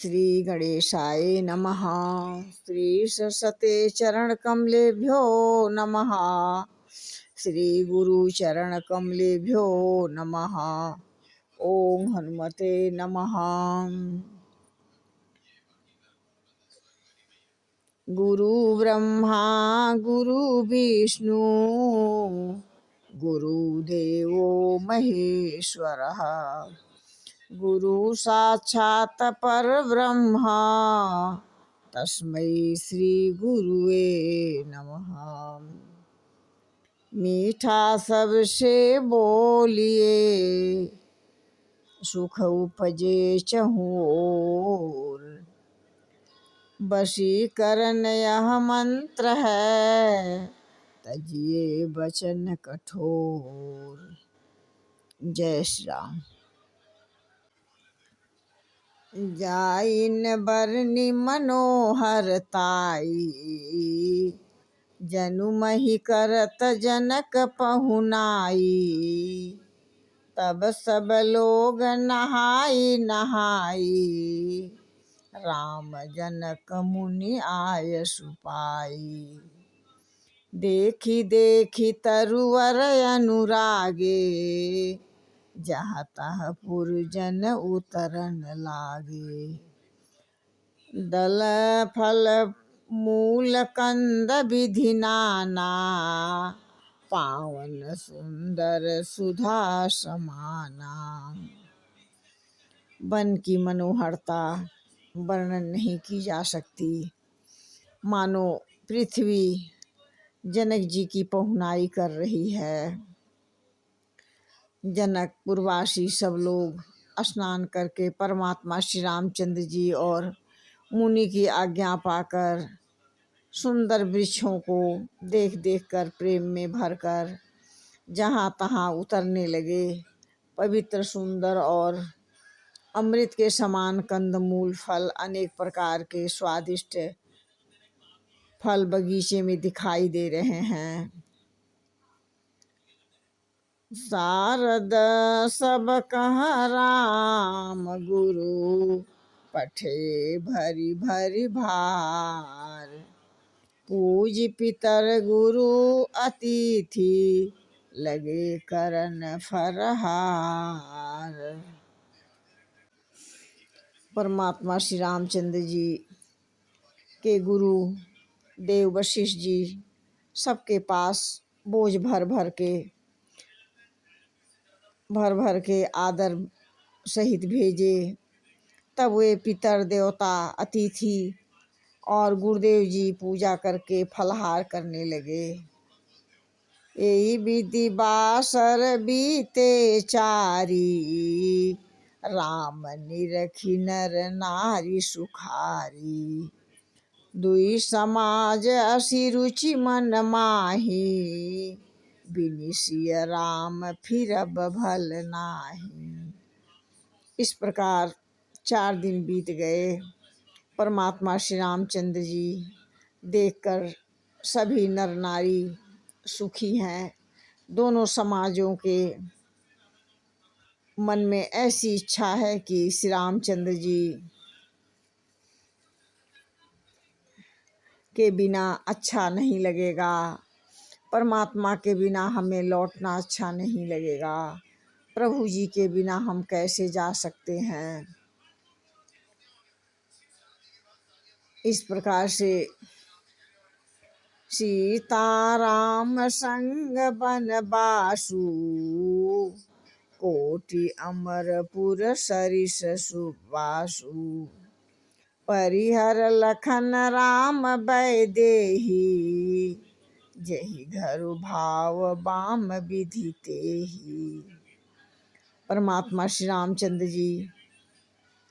श्री गणेशाय नमः। श्री सरस्वते चरण कमलेभ्यो नमः। श्री गुरु चरण कमलेभ्यो नमः। ओम हनुमते नमः। गुरु ब्रह्मा गुरु विष्णु गुरुदेवो महेश्वरः। गुरु साक्षात् परब्रह्म तस्मै श्री गुरुवे नमः। मीठा सबसे बोलिए सुख उपजे चहुँ ओर। वशीकरण यह मंत्र है तजिए वचन कठोर। जय श्री राम। जाइन बरनि मनोहरताई जनु मही करत जनक पहुनाई। तब सब लोग नहाई नहाई राम जनक मुनि आय सुपाई। देखी देखी तरुवर अनुरागे जहाँ तहाँ पुरजन उतरन लागे। दल फल मूल कंद विधि नाना पावन सुंदर सुधा समाना। वन की मनोहरता वर्णन नहीं की जा सकती। मानो पृथ्वी जनक जी की पहुनाई कर रही है। जनकपुरवासी सब लोग स्नान करके परमात्मा श्री रामचंद्र जी और मुनि की आज्ञा पाकर सुंदर वृक्षों को देख देख कर प्रेम में भरकर जहाँ तहाँ उतरने लगे। पवित्र सुंदर और अमृत के समान कंदमूल फल अनेक प्रकार के स्वादिष्ट फल बगीचे में दिखाई दे रहे हैं। शारद सब कह राम गुरु पठे भरी भरी भार। पूज पितर गुरु अतिथि लगे करन फरहार। परमात्मा श्री रामचंद्र जी के गुरु देव वशिष्ठ जी सबके पास बोझ भर भर के आदर सहित भेजे। तब वे पितर देवता अतिथि और गुरुदेव जी पूजा करके फलहार करने लगे। यही विधि बासर बीते चारी राम निरखी नर नारी सुखारी। दुई समाज असी रुचि मन माही बिनिसिय राम फिरब भल नाही। इस प्रकार 4 दिन बीत गए। परमात्मा श्री रामचंद्र जी देखकर सभी नर नारी सुखी हैं। दोनों समाजों के मन में ऐसी इच्छा है कि श्री रामचंद्र जी के बिना अच्छा नहीं लगेगा। परमात्मा के बिना हमें लौटना अच्छा नहीं लगेगा। प्रभु जी के बिना हम कैसे जा सकते हैं। इस प्रकार से सीताराम संग बनवासु कोटि अमरपुर सरिस सुबासु। परिहर लखन राम बैदेही जहि घर भाव बाम विधि तेहि। परमात्मा श्री रामचंद्र जी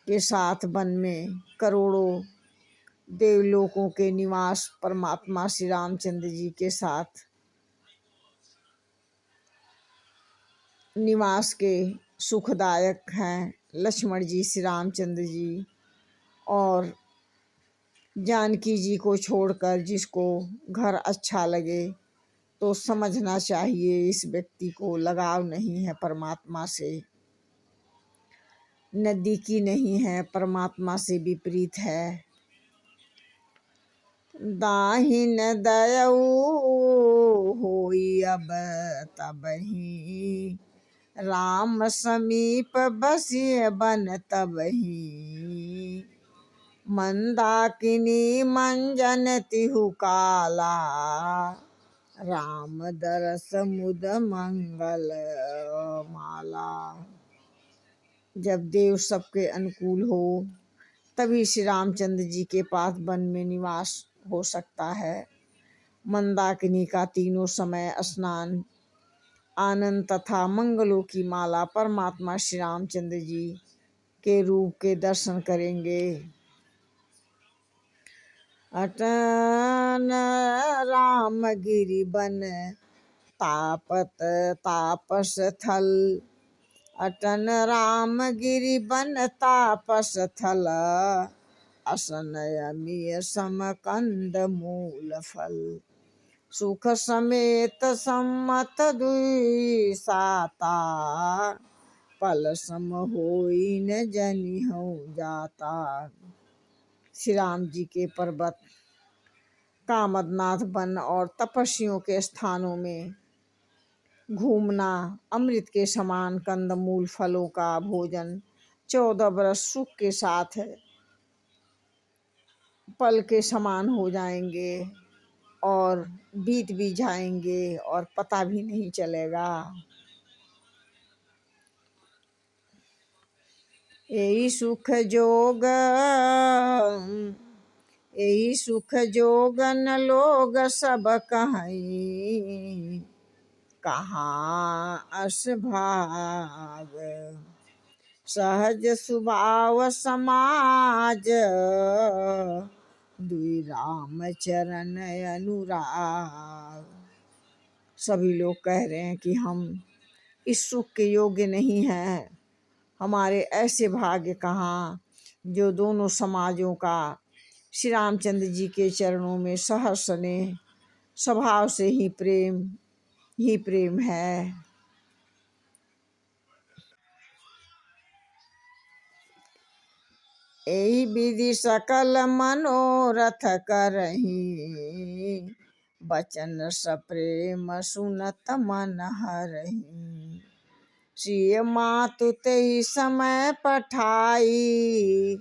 के साथ वन में करोड़ों देवलोकों के निवास परमात्मा श्री रामचंद्र जी के साथ निवास के सुखदायक हैं। लक्ष्मण जी श्री रामचंद्र जी और जानकी जी को छोड़कर जिसको घर अच्छा लगे तो समझना चाहिए इस व्यक्ति को लगाव नहीं है परमात्मा से। नदी की नहीं है, परमात्मा से विपरीत है। दाहिन दयऊ होई अब तबहि, राम समीप बसिय बन तबहि। मंदाकिनी मंजन तिहु काला, राम दरस मुद मंगल माला। जब देव सबके अनुकूल हो तभी श्री रामचंद्र जी के पास वन में निवास हो सकता है। मंदाकिनी का तीनों समय स्नान, आनंद तथा मंगलों की माला परमात्मा श्री रामचंद्र जी के रूप के दर्शन करेंगे। अटन राम गिरि बन तापत तापस थल, अटन राम गिरि बन तापस थल, असन अमिय सम कंद मूल फल। सुख समेत सम्मत दुई साता, पल सम होई न जनिहु जाता। श्री राम जी के पर्वत, कामदनाथ वन और तपस्वियों के स्थानों में घूमना, अमृत के समान कंदमूल फलों का भोजन 14 बरस सुख के साथ पल के समान हो जाएंगे और बीत भी जाएंगे और पता भी नहीं चलेगा। यही सुख जोग, यही सुख जोगन लोग सब कहीं, कहाँ अस भाग। सहज स्वभाव समाज, दुई राम चरण अनुराग। सभी लोग कह रहे हैं कि हम इस सुख के योग्य नहीं हैं, हमारे ऐसे भाग्य कहाँ जो दोनों समाजों का श्री रामचंद्र जी के चरणों में सहर्ष स्नेह, स्वभाव से ही प्रेम है। यही विधि सकल मनोरथ करही, बचन सप्रेम सुनत मन हरहि। श्री मातु तेहि समय पठाई,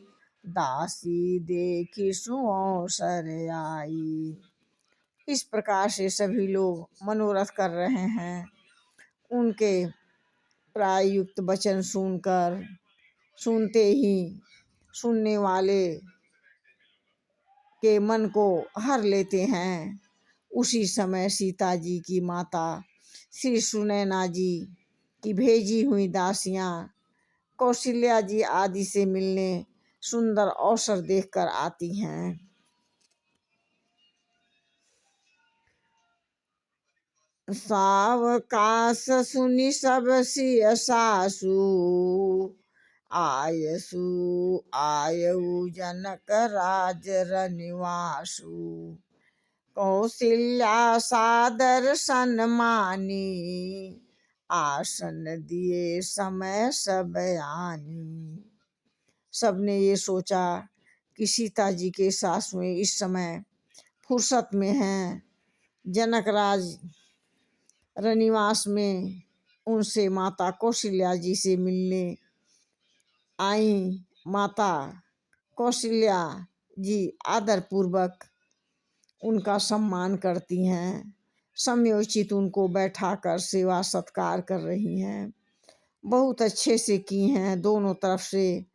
दासी देखी सुअवसर आई। इस प्रकार से सभी लोग मनोरथ कर रहे हैं। उनके प्रायुक्त वचन सुनते ही सुनने वाले के मन को हर लेते हैं। उसी समय सीता जी की माता श्री सुनैना जी की भेजी हुई दासियां कौशल्या जी आदि से मिलने सुंदर अवसर देखकर आती हैं। सावकाश सुनी सब सिय सासु, आयऊ जनक राज रनिवासु। कौशल्या सादर सन्मानी, आसन दिए समय सब आनी। सबने ये सोचा कि सीता जी के सासुएं इस समय फुर्सत में हैं, जनक राज रनिवास में उनसे माता कौशल्या जी से मिलने आई। माता कौशल्या जी आदर पूर्वक उनका सम्मान करती हैं, समयोचित उनको बैठाकर सेवा सत्कार कर रही हैं। बहुत अच्छे से की हैं। दोनों तरफ से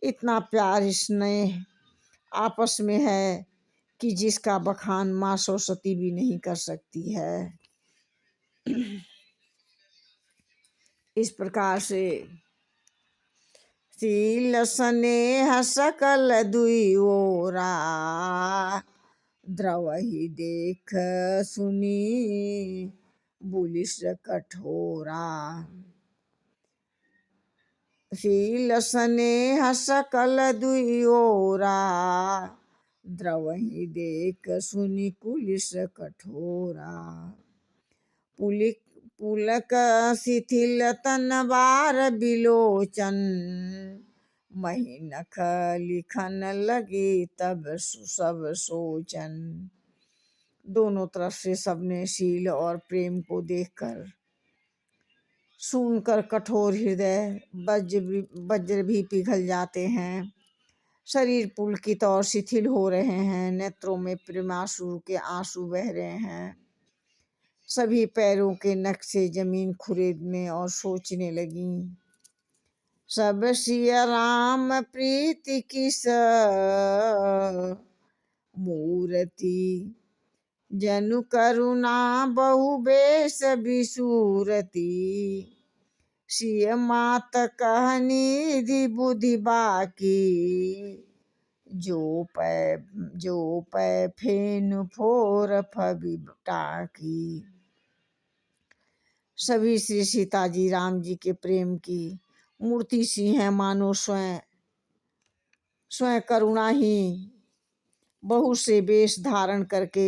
इतना प्यार स्नेह आपस में है कि जिसका बखान माँ सरस्वती भी नहीं कर सकती है। इस प्रकार से शील स्नेह सकल दुई ओरा, द्रवहि देख सुनी बुलिस कठोरा। शील स्नेह सकल दुई ओरा, द्रवहि देख सुनी पुलिस कठोरा। पुलक शिथिल तन बार बिलोचन, मही नख लिखन लगे तब सब सोचन। दोनों तरफ से सबने शील और प्रेम को देखकर, सुनकर कठोर हृदय वज्र भी पिघल जाते हैं। शरीर पुलकित और शिथिल हो रहे हैं, नेत्रों में प्रेमाश्रु के आंसू बह रहे हैं। सभी पैरों के नख से जमीन खुरेदने और सोचने लगी। सब सिया राम प्रीति की मूर्ति, जनु करुणा बहु बेस बिसूरती। सिय मात कहनी बुद्धि बाकी, जो पै फेन फोर फबि टाकी। सभी श्री सीता जी राम जी के प्रेम की मूर्ति सी हैं, मानो स्वयं करुणा ही बहु से वेश धारण करके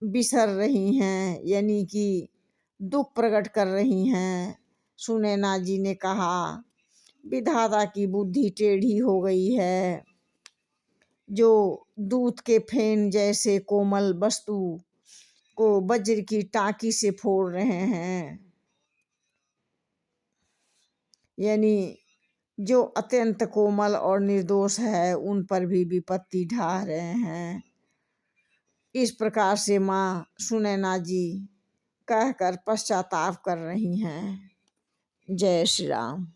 बिसर रही हैं, यानी कि दुख प्रकट कर रही हैं। सुनैना जी ने कहा, विधाता की बुद्धि टेढ़ी हो गई है, जो दूध के फेन जैसे कोमल वस्तु को वज्र की टाकी से फोड़ रहे हैं, यानी जो अत्यंत कोमल और निर्दोष है उन पर भी विपत्ति ढा रहे हैं। इस प्रकार से माँ सुनैना जी कहकर पश्चाताप कर रही हैं। जय श्री राम।